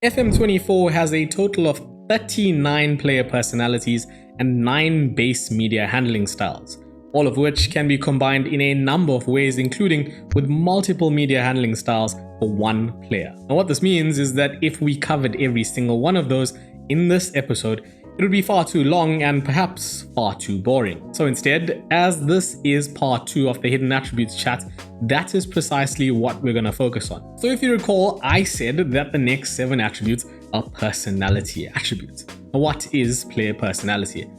FM24 has a total of 39 player personalities and 9 base media handling styles, all of which can be combined in a number of ways, including with multiple media handling styles for one player. Now, what this means is that if we covered every single one of those in this episode, it would be far too long and perhaps far too boring. So instead, as this is part 2 of the Hidden Attributes chat, that is precisely what we're going to focus on. So if you recall, I said that the next 7 attributes are personality attributes. Now, what is player personality?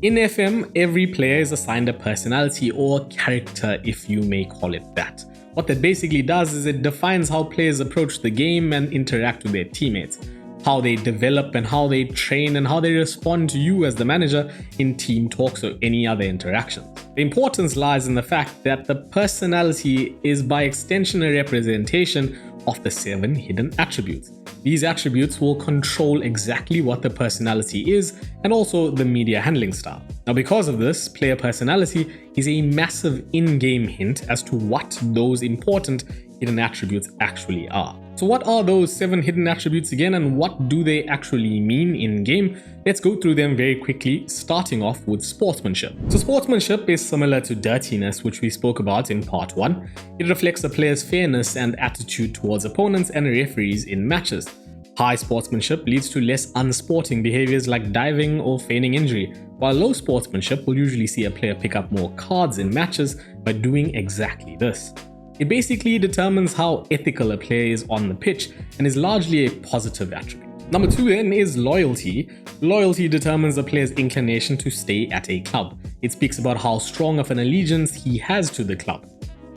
In FM, every player is assigned a personality or character, if you may call it that. What that basically does is it defines how players approach the game and interact with their teammates, how they develop and how they train, and how they respond to you as the manager in team talks or any other interactions. The importance lies in the fact that the personality is by extension a representation of the 7 hidden attributes. These attributes will control exactly what the personality is and also the media handling style. Now, because of this, player personality is a massive in-game hint as to what those important hidden attributes actually are. So what are those 7 hidden attributes again, and what do they actually mean in game? Let's go through them very quickly, starting off with sportsmanship. So sportsmanship is similar to dirtiness, which we spoke about in part 1. It reflects a player's fairness and attitude towards opponents and referees in matches. High sportsmanship leads to less unsporting behaviors like diving or feigning injury, while low sportsmanship will usually see a player pick up more cards in matches by doing exactly this. It basically determines how ethical a player is on the pitch and is largely a positive attribute. Number 2 then is loyalty. Loyalty determines a player's inclination to stay at a club. It speaks about how strong of an allegiance he has to the club.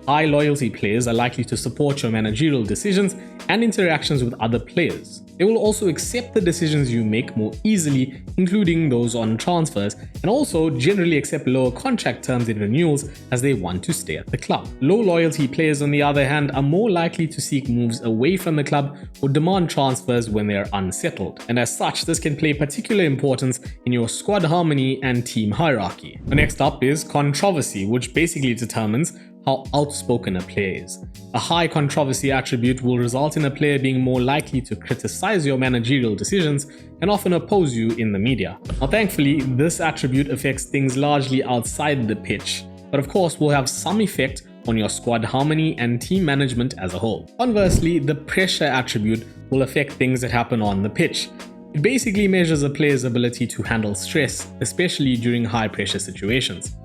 High loyalty players are likely to support your managerial decisions and interactions with other players. They will also accept the decisions you make more easily, including those on transfers, and also generally accept lower contract terms in renewals as they want to stay at the club. Low loyalty players, on the other hand, are more likely to seek moves away from the club or demand transfers when they are unsettled. And as such, this can play particular importance in your squad harmony and team hierarchy. The next up is controversy, which basically determines how outspoken a player is. A high controversy attribute will result in a player being more likely to criticize your managerial decisions and often oppose you in the media. Now, thankfully, this attribute affects things largely outside the pitch, but of course will have some effect on your squad harmony and team management as a whole. Conversely, the pressure attribute will affect things that happen on the pitch. It basically measures a player's ability to handle stress, especially during high pressure situations.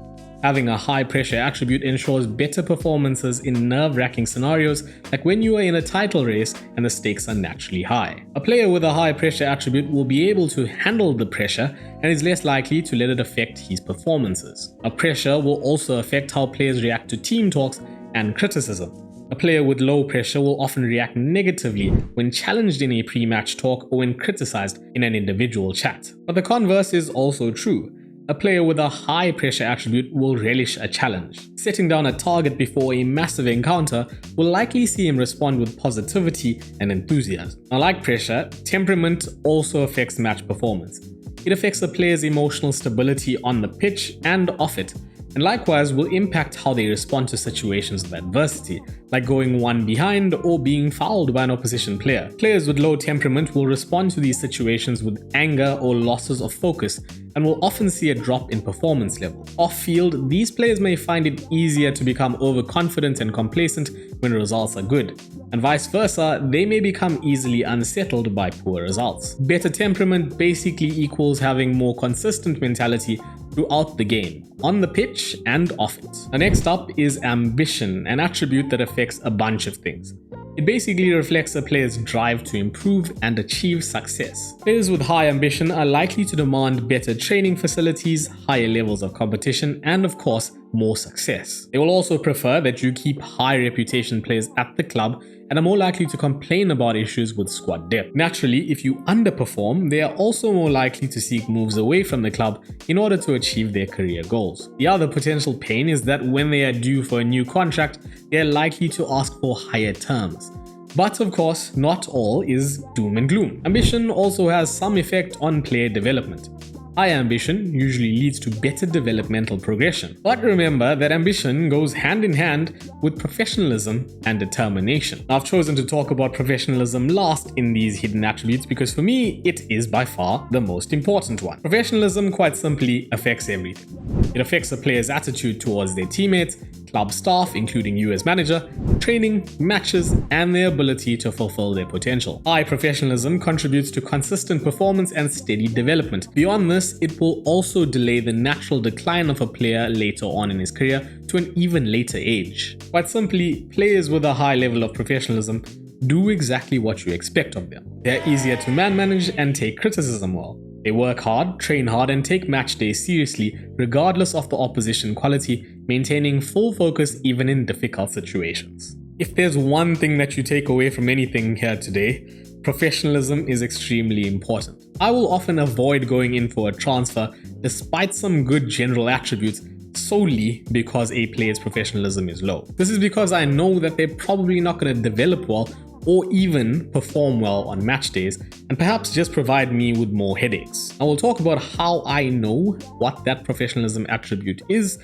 Having a high pressure attribute ensures better performances in nerve-wracking scenarios like when you are in a title race and the stakes are naturally high. A player with a high pressure attribute will be able to handle the pressure and is less likely to let it affect his performances. A pressure will also affect how players react to team talks and criticism. A player with low pressure will often react negatively when challenged in a pre-match talk or when criticized in an individual chat. But the converse is also true. A player with a high pressure attribute will relish a challenge. Setting down a target before a massive encounter will likely see him respond with positivity and enthusiasm. Now, like pressure, temperament also affects match performance. It affects a player's emotional stability on the pitch and off it, and likewise will impact how they respond to situations of adversity, like going one behind or being fouled by an opposition player. Players with low temperament will respond to these situations with anger or losses of focus and will often see a drop in performance level. Off-field, these players may find it easier to become overconfident and complacent when results are good, and vice versa, they may become easily unsettled by poor results. Better temperament basically equals having more consistent mentality throughout the game, on the pitch and off it. The next up is ambition, an attribute that affects a bunch of things. It basically reflects a player's drive to improve and achieve success. Players with high ambition are likely to demand better training facilities, higher levels of competition, and of course, more success. They will also prefer that you keep high reputation players at the club and are more likely to complain about issues with squad depth. Naturally, if you underperform, they are also more likely to seek moves away from the club in order to achieve their career goals. The other potential pain is that when they are due for a new contract, they are likely to ask for higher terms. But of course, not all is doom and gloom. Ambition also has some effect on player development. High ambition usually leads to better developmental progression. But remember that ambition goes hand in hand with professionalism and determination. I've chosen to talk about professionalism last in these hidden attributes because for me, it is by far the most important one. Professionalism quite simply affects everything. It affects a player's attitude towards their teammates, club staff, including you as manager, training, matches, and their ability to fulfill their potential. High professionalism contributes to consistent performance and steady development. Beyond this, it will also delay the natural decline of a player later on in his career to an even later age. Quite simply, players with a high level of professionalism do exactly what you expect of them. They're easier to manage and take criticism well. They work hard, train hard, and take match days seriously, regardless of the opposition quality, maintaining full focus even in difficult situations. If there's one thing that you take away from anything here today, professionalism is extremely important. I will often avoid going in for a transfer despite some good general attributes solely because a player's professionalism is low. This is because I know that they're probably not going to develop well or even perform well on match days, and perhaps just provide me with more headaches. I will talk about how I know what that professionalism attribute is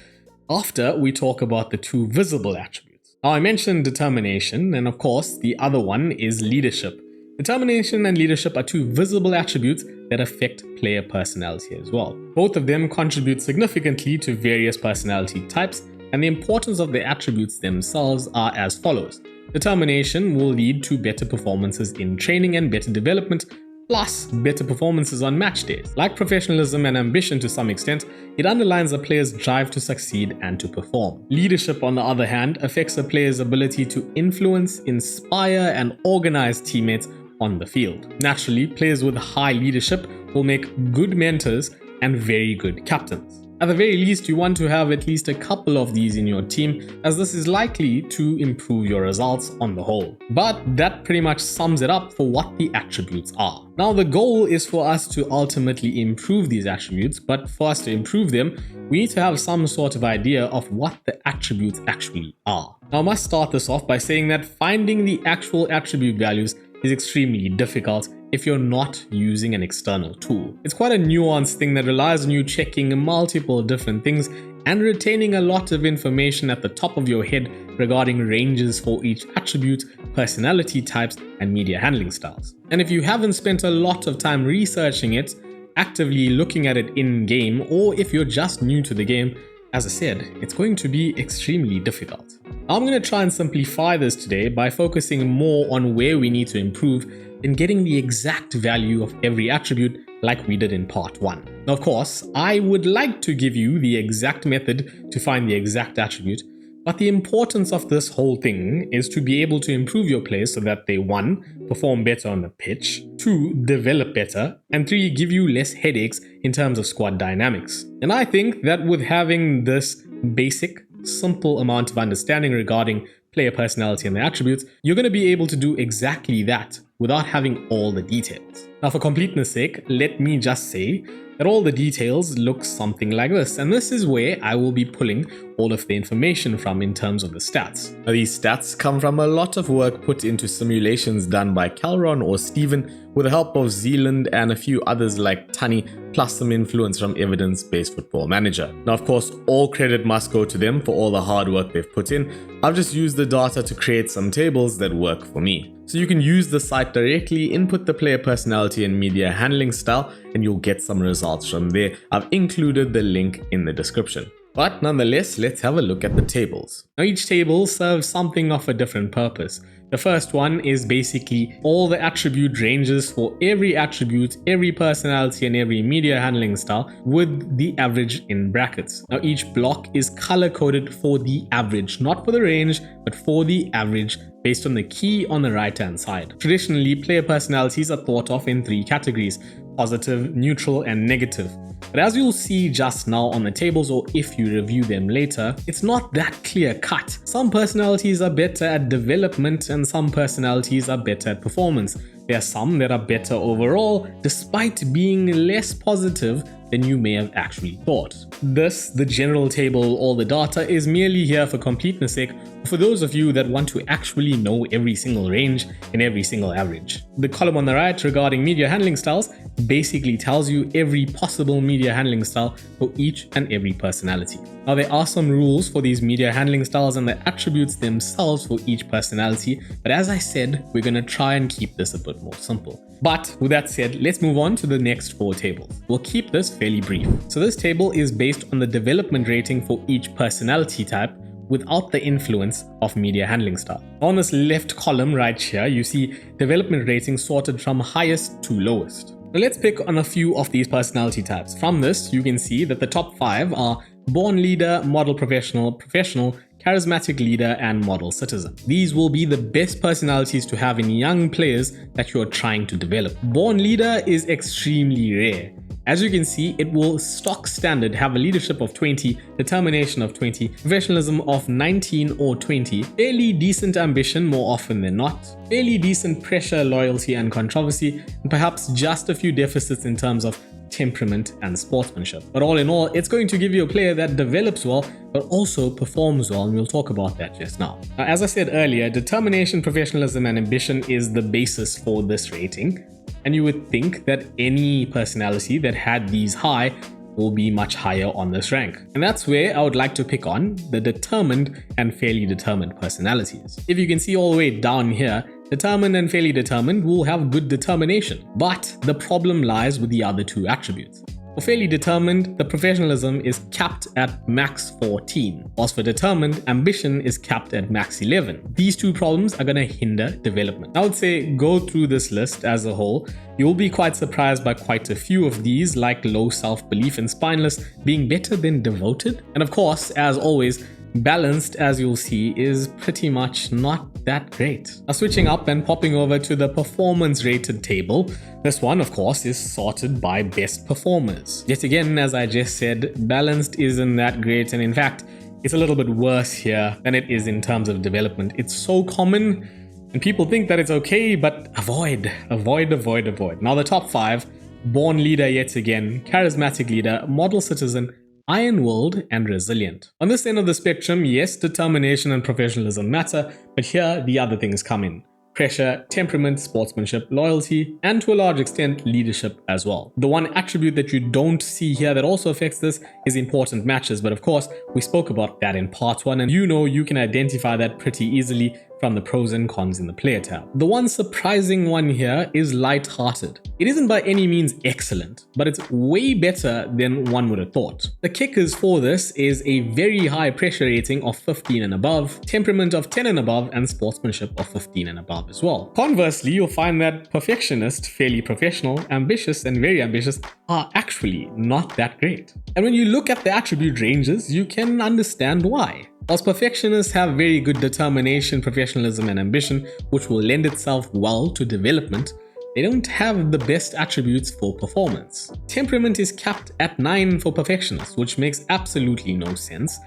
after we talk about the two visible attributes. Now, I mentioned determination, and of course, the other one is leadership. Determination and leadership are two visible attributes that affect player personality as well. Both of them contribute significantly to various personality types, and the importance of the attributes themselves are as follows. Determination will lead to better performances in training and better development, plus better performances on match days. Like professionalism and ambition to some extent, it underlines a player's drive to succeed and to perform. Leadership, on the other hand, affects a player's ability to influence, inspire, and organize teammates on the field. Naturally, players with high leadership will make good mentors and very good captains. At the very least, you want to have at least a couple of these in your team, as this is likely to improve your results on the whole. But that pretty much sums it up for what the attributes are. Now, the goal is for us to ultimately improve these attributes, but for us to improve them, we need to have some sort of idea of what the attributes actually are. Now, I must start this off by saying that finding the actual attribute values is extremely difficult if you're not using an external tool. It's quite a nuanced thing that relies on you checking multiple different things and retaining a lot of information at the top of your head regarding ranges for each attribute, personality types, and media handling styles. And if you haven't spent a lot of time researching it, actively looking at it in-game, or if you're just new to the game, as I said, it's going to be extremely difficult. I'm going to try and simplify this today by focusing more on where we need to improve in getting the exact value of every attribute like we did in part 1. Now, of course, I would like to give you the exact method to find the exact attribute, but the importance of this whole thing is to be able to improve your players so that they 1. Perform better on the pitch, 2. Develop better, and 3. Give you less headaches in terms of squad dynamics. And I think that with having this basic, simple amount of understanding regarding player personality and the attributes, you're going to be able to do exactly that without having all the details. Now, for completeness sake, let me just say that all the details look something like this, and this is where I will be pulling all of the information from in terms of the stats. Now, these stats come from a lot of work put into simulations done by Calron or Steven with the help of Zealand and a few others like Tunny, plus some influence from Evidence-Based Football Manager. Now, of course, all credit must go to them for all the hard work they've put in. I've just used the data to create some tables that work for me. So you can use the site directly, input the player personality and media handling style, and you'll get some results from there. I've included the link in the description. But nonetheless, let's have a look at the tables. Now, each table serves something of a different purpose. The first one is basically all the attribute ranges for every attribute, every personality, and every media handling style with the average in brackets. Now, each block is color coded for the average, not for the range, but for the average based on the key on the right hand side. Traditionally, player personalities are thought of in 3 categories: positive, neutral, and negative. But as you'll see just now on the tables, or if you review them later, it's not that clear cut. Some personalities are better at development and some personalities are better at performance. There are some that are better overall, despite being less positive than you may have actually thought. This, the general table, all the data, is merely here for completeness sake For those of you that want to actually know every single range and every single average. The column on the right regarding media handling styles basically tells you every possible media handling style for each and every personality. Now there are some rules for these media handling styles and the attributes themselves for each personality, but as I said, we're going to try and keep this a bit more simple. But with that said, let's move on to the next 4 tables. We'll keep this fairly brief. So this table is based on the development rating for each personality type without the influence of media handling style. On this left column right here, you see development ratings sorted from highest to lowest. Now let's pick on a few of these personality types. From this, you can see that the top 5 are born leader, model professional, professional, charismatic leader, and model citizen. These will be the best personalities to have in young players that you are trying to develop. Born leader is extremely rare. As you can see, it will stock standard have a leadership of 20, determination of 20, professionalism of 19 or 20, fairly decent ambition more often than not, fairly decent pressure, loyalty, and controversy, and perhaps just a few deficits in terms of temperament and sportsmanship. But all in all, it's going to give you a player that develops well, but also performs well, and we'll talk about that just now. Now, as I said earlier, determination, professionalism, and ambition is the basis for this rating. And you would think that any personality that had these high will be much higher on this rank. And that's where I would like to pick on the determined and fairly determined personalities. If you can see all the way down here, determined and fairly determined will have good determination, but the problem lies with the other 2 attributes. For fairly determined, the professionalism is capped at max 14, whilst for determined, ambition is capped at max 11. These 2 problems are going to hinder development. I would say go through this list as a whole. You'll be quite surprised by quite a few of these, like low self-belief and spineless being better than devoted. And of course, as always, balanced, as you'll see, is pretty much not that great. Now switching up and popping over to the performance rated table, this one of course is sorted by best performers. Yet again, as I just said, balanced isn't that great, and in fact it's a little bit worse here than it is in terms of development. It's so common and people think that it's okay, but avoid. Now the top 5, born leader yet again, charismatic leader, model citizen, iron-willed, and resilient. On this end of the spectrum, yes, determination and professionalism matter, but here the other things come in. Pressure, temperament, sportsmanship, loyalty, and to a large extent, leadership as well. The one attribute that you don't see here that also affects this is important matches, but of course, we spoke about that in part 1, and you can identify that pretty easily from the pros and cons in the player tab. The one surprising one here is light-hearted. It isn't by any means excellent, but it's way better than one would have thought. The kickers for this is a very high pressure rating of 15 and above, temperament of 10 and above, and sportsmanship of 15 and above as well. Conversely, you'll find that perfectionist, fairly professional, ambitious, and very ambitious are actually not that great. And when you look at the attribute ranges, you can understand why. Whilst perfectionists have very good determination, professionalism, and ambition, which will lend itself well to development, they don't have the best attributes for performance. Temperament is capped at 9 for perfectionists, which makes absolutely no sense,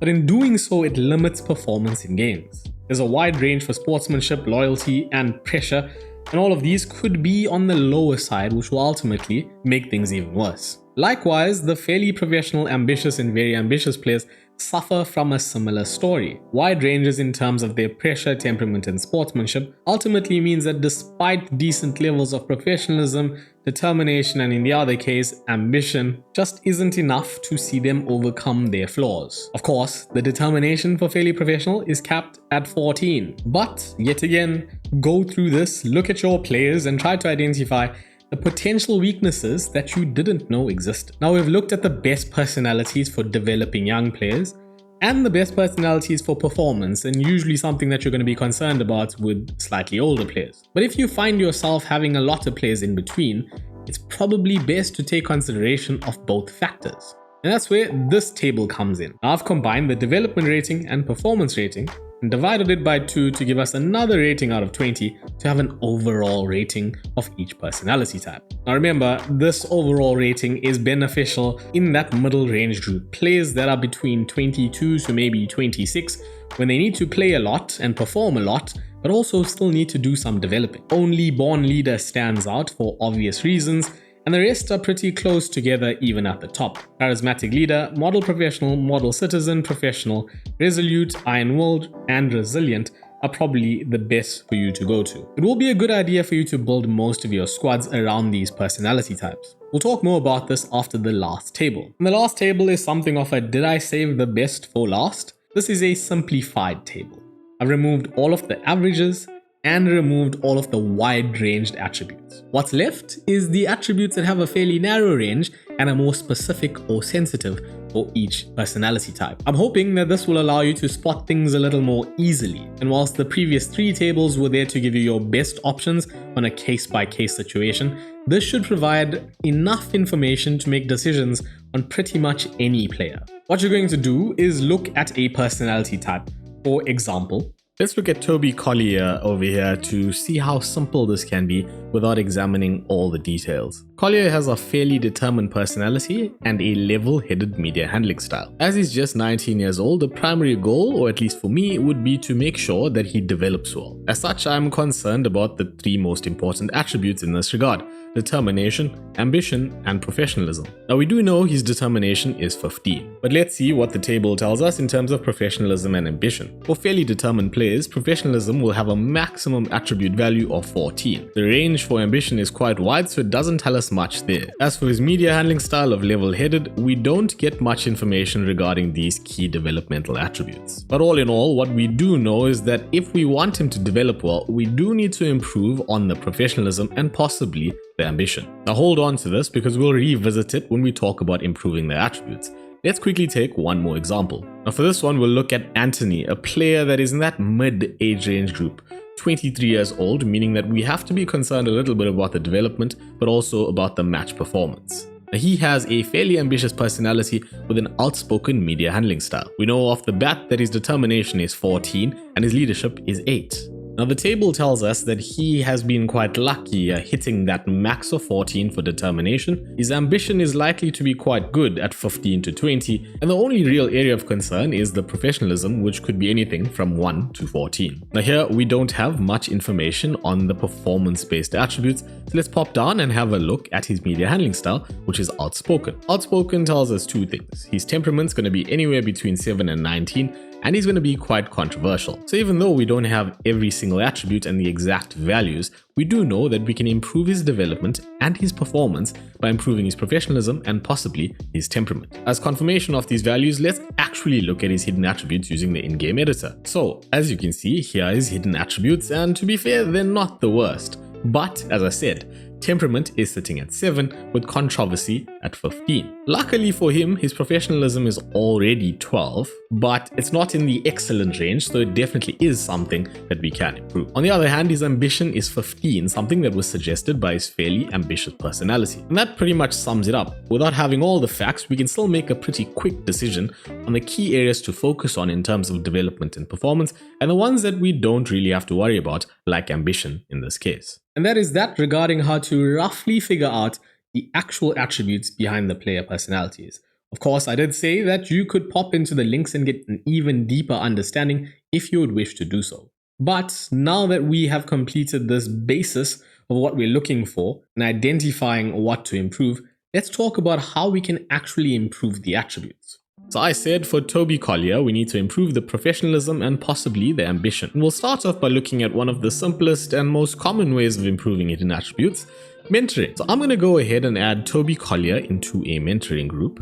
but in doing so, it limits performance in games. There's a wide range for sportsmanship, loyalty, and pressure, and all of these could be on the lower side, which will ultimately make things even worse. Likewise, the fairly professional, ambitious, and very ambitious players suffer from a similar story. Wide ranges in terms of their pressure, temperament, and sportsmanship ultimately means that despite decent levels of professionalism, determination, and in the other case, ambition, just isn't enough to see them overcome their flaws. Of course, the determination for fairly professional is capped at 14. But, yet again, go through this, look at your players, and try to identify the potential weaknesses that you didn't know existed. Now we've looked at the best personalities for developing young players and the best personalities for performance, and usually something that you're going to be concerned about with slightly older players. But if you find yourself having a lot of players in between, it's probably best to take consideration of both factors. And that's where this table comes in. Now I've combined the development rating and performance rating and divided it by 2 to give us another rating out of 20 to have an overall rating of each personality type. Now remember, this overall rating is beneficial in that middle range group, players that are between 22 to maybe 26, when they need to play a lot and perform a lot, but also still need to do some developing. Only born leader stands out for obvious reasons, and and the rest are pretty close together even at the top. Charismatic leader, model professional, model citizen, professional, resolute, iron-willed, and resilient are probably the best for you to go to. It will be a good idea for you to build most of your squads around these personality types. We'll talk more about this after the last table. And the last table is something of a did I save the best for last? This is a simplified table. I've removed all of the averages and removed all of the wide-ranged attributes. What's left is the attributes that have a fairly narrow range and are more specific or sensitive for each personality type. I'm hoping that this will allow you to spot things a little more easily. And whilst the previous 3 tables were there to give you your best options on a case-by-case situation, this should provide enough information to make decisions on pretty much any player. What you're going to do is look at a personality type. For example, let's look at Toby Collier over here to see how simple this can be without examining all the details. Collier has a fairly determined personality and a level-headed media handling style. As he's just 19 years old, the primary goal, or at least for me, would be to make sure that he develops well. As such, I'm concerned about the 3 most important attributes in this regard: determination, ambition, and professionalism. Now, we do know his determination is 15, but let's see what the table tells us in terms of professionalism and ambition. For fairly determined players, professionalism will have a maximum attribute value of 14. The range for ambition is quite wide, so it doesn't tell us much there. As for his media handling style of level-headed, we don't get much information regarding these key developmental attributes. But all in all, what we do know is that if we want him to develop well, we do need to improve on the professionalism and possibly the ambition. Now hold on to this because we'll revisit it when we talk about improving the attributes. Let's quickly take one more example. Now for this one, we'll look at Anthony, a player that is in that mid-age range group. 23 years old, meaning that we have to be concerned a little bit about the development, but also about the match performance. Now, he has a fairly ambitious personality with an outspoken media handling style. We know off the bat that his determination is 14 and his leadership is 8. Now the table tells us that he has been quite lucky hitting that max of 14 for determination. His ambition is likely to be quite good at 15 to 20, and the only real area of concern is the professionalism, which could be anything from 1 to 14. Now here we don't have much information on the performance-based attributes, so let's pop down and have a look at his media handling style, which is outspoken. Outspoken tells us 2 things. His temperament's going to be anywhere between 7 and 19, and he's going to be quite controversial. So even though we don't have every single attribute and the exact values, we do know that we can improve his development and his performance by improving his professionalism and possibly his temperament. As confirmation of these values, let's actually look at his hidden attributes using the in-game editor. So as you can see, here is hidden attributes, and to be fair, they're not the worst. But as I said, temperament is sitting at 7 with controversy at 15. Luckily for him, his professionalism is already 12, but it's not in the excellent range, so it definitely is something that we can improve. On the other hand, his ambition is 15, something that was suggested by his fairly ambitious personality. And that pretty much sums it up. Without having all the facts, we can still make a pretty quick decision on the key areas to focus on in terms of development and performance, and the ones that we don't really have to worry about, like ambition in this case. And that is that regarding how to roughly figure out the actual attributes behind the player personalities. Of course, I did say that you could pop into the links and get an even deeper understanding if you would wish to do so. But now that we have completed this basis of what we're looking for and identifying what to improve, let's talk about how we can actually improve the attributes. So I said for Toby Collier, we need to improve the professionalism and possibly the ambition. And we'll start off by looking at one of the simplest and most common ways of improving hidden attributes, mentoring. So I'm going to go ahead and add Toby Collier into a mentoring group.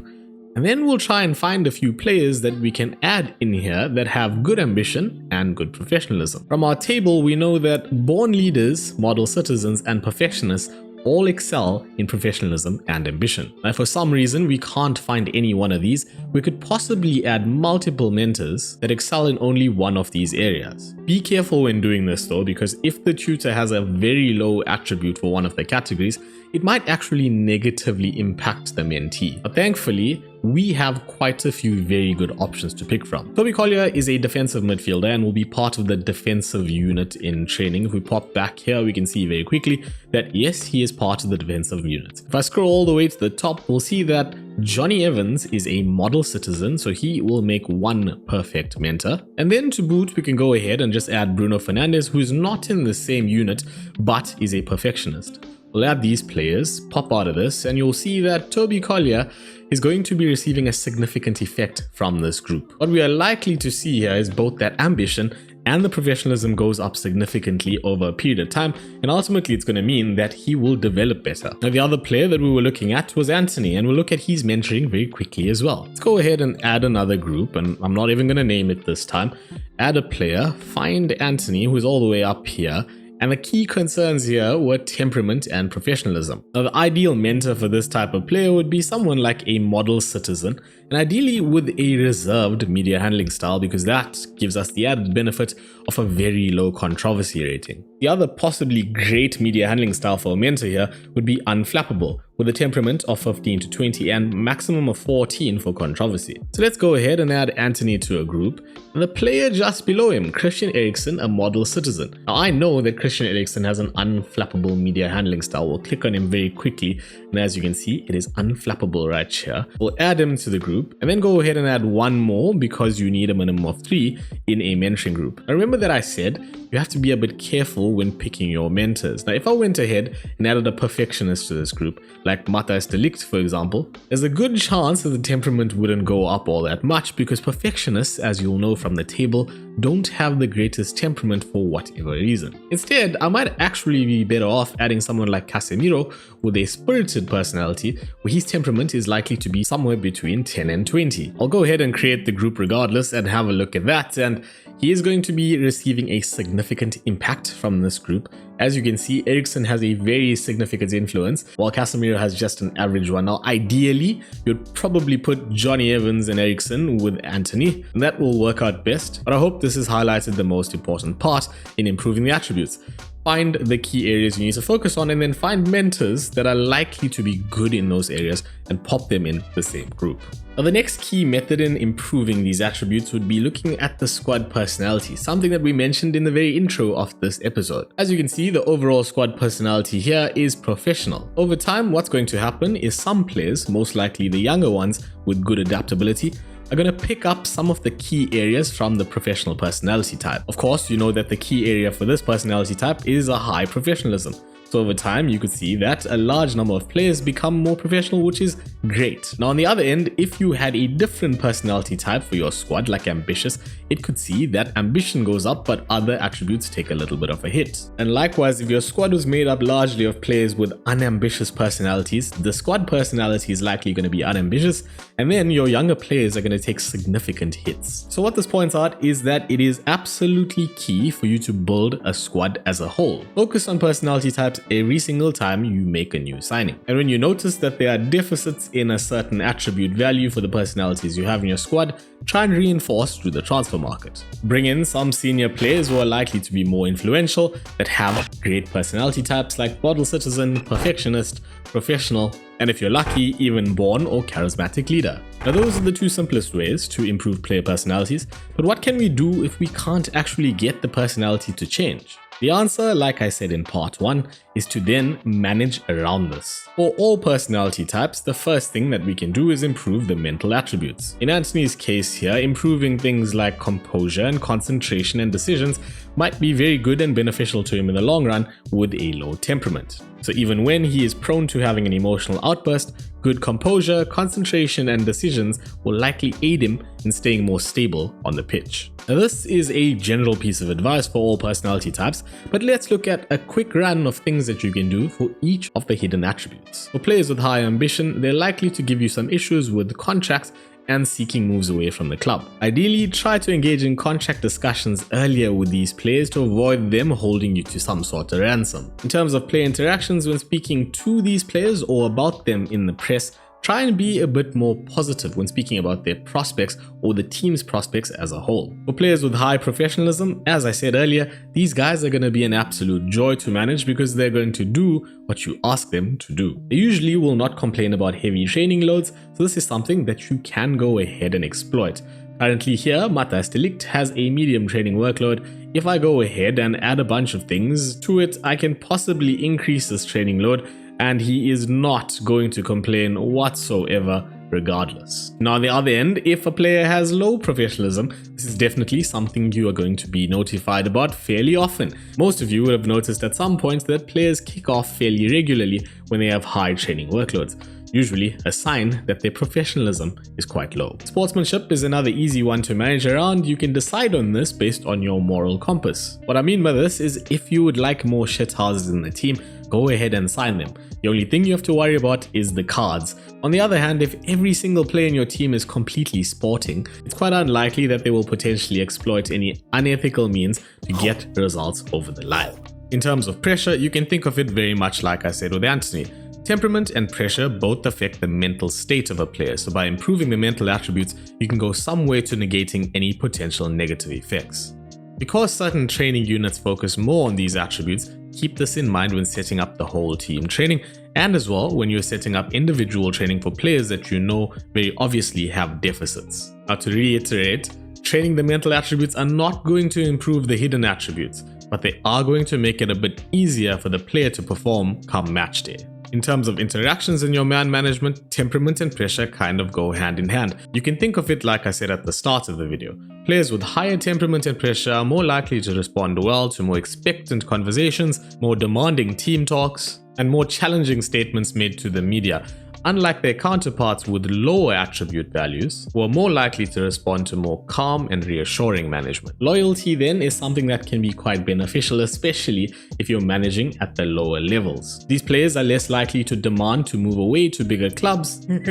And then we'll try and find a few players that we can add in here that have good ambition and good professionalism. From our table, we know that born leaders, model citizens, and perfectionists all excel in professionalism and ambition. Now, for some reason we can't find any one of these, we could possibly add multiple mentors that excel in only one of these areas. Be careful when doing this though, because if the tutor has a very low attribute for one of the categories, it might actually negatively impact the mentee. But thankfully, we have quite a few very good options to pick from. Toby Collier is a defensive midfielder and will be part of the defensive unit in training. If we pop back here, we can see very quickly that yes, he is part of the defensive unit. If I scroll all the way to the top, we'll see that Johnny Evans is a model citizen, so he will make one perfect mentor. And then to boot, we can go ahead and just add Bruno Fernandes, who is not in the same unit, but is a perfectionist. We'll add these players, pop out of this, and you'll see that Toby Collier is going to be receiving a significant effect from this group. What we are likely to see here is both that ambition and the professionalism goes up significantly over a period of time, and ultimately it's going to mean that he will develop better. Now, the other player that we were looking at was Anthony, and we'll look at his mentoring very quickly as well. Let's go ahead and add another group, and I'm not even going to name it this time. Add a player, find Anthony, who's all the way up here, and the key concerns here were temperament and professionalism. Now, the ideal mentor for this type of player would be someone like a model citizen, and ideally with a reserved media handling style, because that gives us the added benefit of a very low controversy rating. The other possibly great media handling style for a mentor here would be unflappable, with a temperament of 15 to 20 and maximum of 14 for controversy. So let's go ahead and add Anthony to a group, and the player just below him, Christian Eriksen, a model citizen. Now, I know that Christian Eriksen has an unflappable media handling style. We'll click on him very quickly, and as you can see, it is unflappable right here. We'll add him to the group, and then go ahead and add one more because you need a minimum of 3 in a mentoring group. Now, remember that I said you have to be a bit careful when picking your mentors. Now, if I went ahead and added a perfectionist to this group, like Matthijs de Ligt, for example, there's a good chance that the temperament wouldn't go up all that much, because perfectionists, as you'll know from the table, don't have the greatest temperament for whatever reason. Instead, I might actually be better off adding someone like Casemiro with a spirited personality, where his temperament is likely to be somewhere between 10 and 20. I'll go ahead and create the group regardless and have a look at that, and he is going to be receiving a significant impact from this group. As you can see, Eriksen has a very significant influence, while Casemiro has just an average one. Now, ideally, you'd probably put Johnny Evans and Eriksen with Anthony, and that will work out best, but I hope this has highlighted the most important part in improving the attributes. Find the key areas you need to focus on, and then find mentors that are likely to be good in those areas and pop them in the same group. Now, the next key method in improving these attributes would be looking at the squad personality, something that we mentioned in the very intro of this episode. As you can see, the overall squad personality here is professional. Over time, what's going to happen is some players, most likely the younger ones with good adaptability, are going to pick up some of the key areas from the professional personality type. Of course, you know that the key area for this personality type is a high professionalism. So over time, you could see that a large number of players become more professional, which is great. Now, on the other end, if you had a different personality type for your squad, like ambitious, it could see that ambition goes up, but other attributes take a little bit of a hit. And likewise, if your squad was made up largely of players with unambitious personalities, the squad personality is likely going to be unambitious, and then your younger players are going to take significant hits. So what this points out is that it is absolutely key for you to build a squad as a whole. Focus on personality types every single time you make a new signing. And when you notice that there are deficits in a certain attribute value for the personalities you have in your squad, try and reinforce through the transfer market. Bring in some senior players who are likely to be more influential, that have great personality types like model citizen, perfectionist, professional, and if you're lucky, even born or charismatic leader. Now, those are the two simplest ways to improve player personalities, but what can we do if we can't actually get the personality to change? The answer, like I said in part 1, is to then manage around this. For all personality types, the first thing that we can do is improve the mental attributes. In Anthony's case here, improving things like composure and concentration and decisions might be very good and beneficial to him in the long run with a low temperament. So even when he is prone to having an emotional outburst, good composure, concentration, and decisions will likely aid him in staying more stable on the pitch. Now, this is a general piece of advice for all personality types, but let's look at a quick run of things that you can do for each of the hidden attributes. For players with high ambition, they're likely to give you some issues with contracts and seeking moves away from the club. Ideally, try to engage in contract discussions earlier with these players to avoid them holding you to some sort of ransom. In terms of player interactions, when speaking to these players or about them in the press, try and be a bit more positive when speaking about their prospects or the team's prospects as a whole. For players with high professionalism, as I said earlier, these guys are going to be an absolute joy to manage because they're going to do what you ask them to do. They usually will not complain about heavy training loads, so this is something that you can go ahead and exploit. Currently here, Matthijs de Ligt has a medium training workload. If I go ahead and add a bunch of things to it, I can possibly increase this training load, and he is not going to complain whatsoever regardless. Now, on the other end, if a player has low professionalism, this is definitely something you are going to be notified about fairly often. Most of you would have noticed at some point that players kick off fairly regularly when they have high training workloads, usually a sign that their professionalism is quite low. Sportsmanship is another easy one to manage around. You can decide on this based on your moral compass. What I mean by this is, if you would like more shithouses in the team, go ahead and sign them. The only thing you have to worry about is the cards. On the other hand, if every single player in your team is completely sporting, it's quite unlikely that they will potentially exploit any unethical means to get results over the line. In terms of pressure, you can think of it very much like I said with Anthony. Temperament and pressure both affect the mental state of a player, so by improving the mental attributes, you can go some way to negating any potential negative effects. Because certain training units focus more on these attributes, keep this in mind when setting up the whole team training, and as well when you're setting up individual training for players that you know very obviously have deficits. Now, to reiterate, training the mental attributes are not going to improve the hidden attributes, but they are going to make it a bit easier for the player to perform come match day. In terms of interactions in your man management, temperament and pressure kind of go hand in hand. You can think of it like I said at the start of the video. Players with higher temperament and pressure are more likely to respond well to more expectant conversations, more demanding team talks, and more challenging statements made to the media, unlike their counterparts with lower attribute values, who are more likely to respond to more calm and reassuring management. Loyalty then is something that can be quite beneficial, especially if you're managing at the lower levels. These players are less likely to demand to move away to bigger clubs and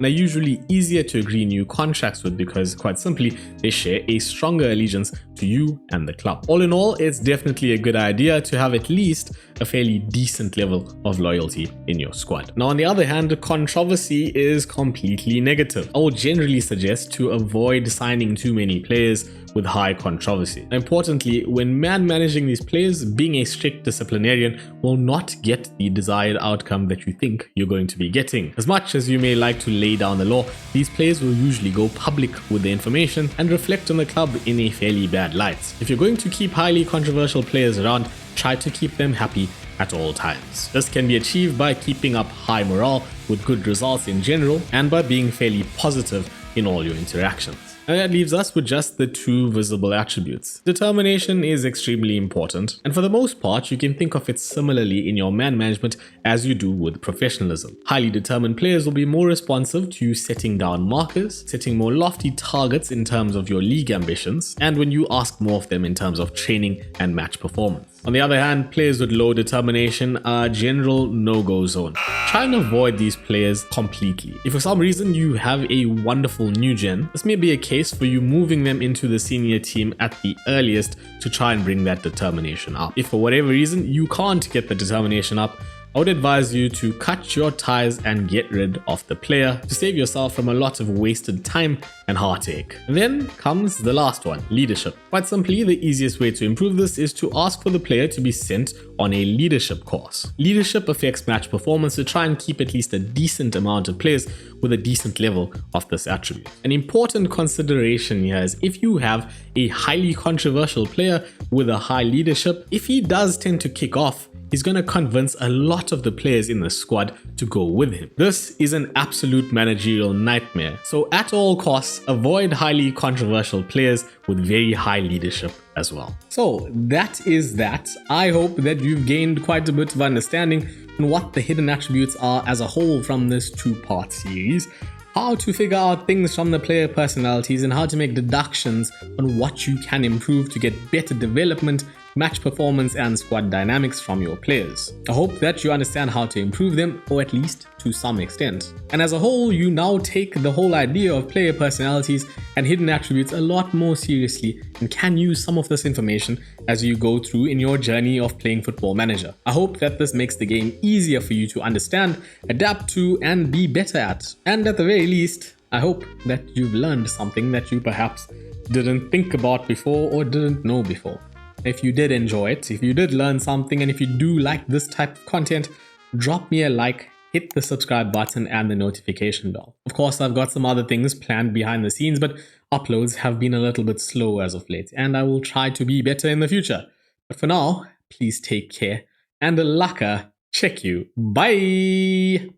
are usually easier to agree new contracts with because, quite simply, they share a stronger allegiance to you and the club. All in all, it's definitely a good idea to have at least a fairly decent level of loyalty in your squad. Now, on the other hand, controversy is completely negative. I would generally suggest to avoid signing too many players with high controversy. Importantly, when managing these players, being a strict disciplinarian will not get the desired outcome that you think you're going to be getting. As much as you may like to lay down the law, these players will usually go public with the information and reflect on the club in a fairly bad light. If you're going to keep highly controversial players around, try to keep them happy at all times. This can be achieved by keeping up high morale with good results in general and by being fairly positive in all your interactions. And that leaves us with just the two visible attributes. Determination is extremely important, and for the most part, you can think of it similarly in your man management as you do with professionalism. Highly determined players will be more responsive to you setting down markers, setting more lofty targets in terms of your league ambitions, and when you ask more of them in terms of training and match performance. On the other hand, players with low determination are a general no-go zone. Try and avoid these players completely. If for some reason you have a wonderful new gen, this may be a case for you moving them into the senior team at the earliest to try and bring that determination up. If for whatever reason you can't get the determination up, I would advise you to cut your ties and get rid of the player to save yourself from a lot of wasted time and heartache. And then comes the last one, leadership. Quite simply, the easiest way to improve this is to ask for the player to be sent on a leadership course. Leadership affects match performance, so try and keep at least a decent amount of players with a decent level of this attribute. An important consideration here is if you have a highly controversial player with a high leadership, if he does tend to kick off, he's going to convince a lot of the players in the squad to go with him. This is an absolute managerial nightmare. So at all costs, avoid highly controversial players with very high leadership as well. So that is that. I hope that you've gained quite a bit of understanding on what the hidden attributes are as a whole from this two-part series, how to figure out things from the player personalities, and how to make deductions on what you can improve to get better development, match performance, and squad dynamics from your players. I hope that you understand how to improve them, or at least to some extent. And as a whole, you now take the whole idea of player personalities and hidden attributes a lot more seriously and can use some of this information as you go through in your journey of playing Football Manager. I hope that this makes the game easier for you to understand, adapt to, and be better at. And at the very least, I hope that you've learned something that you perhaps didn't think about before or didn't know before. If you did enjoy it, if you did learn something, and if you do like this type of content, drop me a like, hit the subscribe button and the notification bell. Of course, I've got some other things planned behind the scenes, but uploads have been a little bit slow as of late, and I will try to be better in the future. But for now, please take care, and laka Check you. Bye.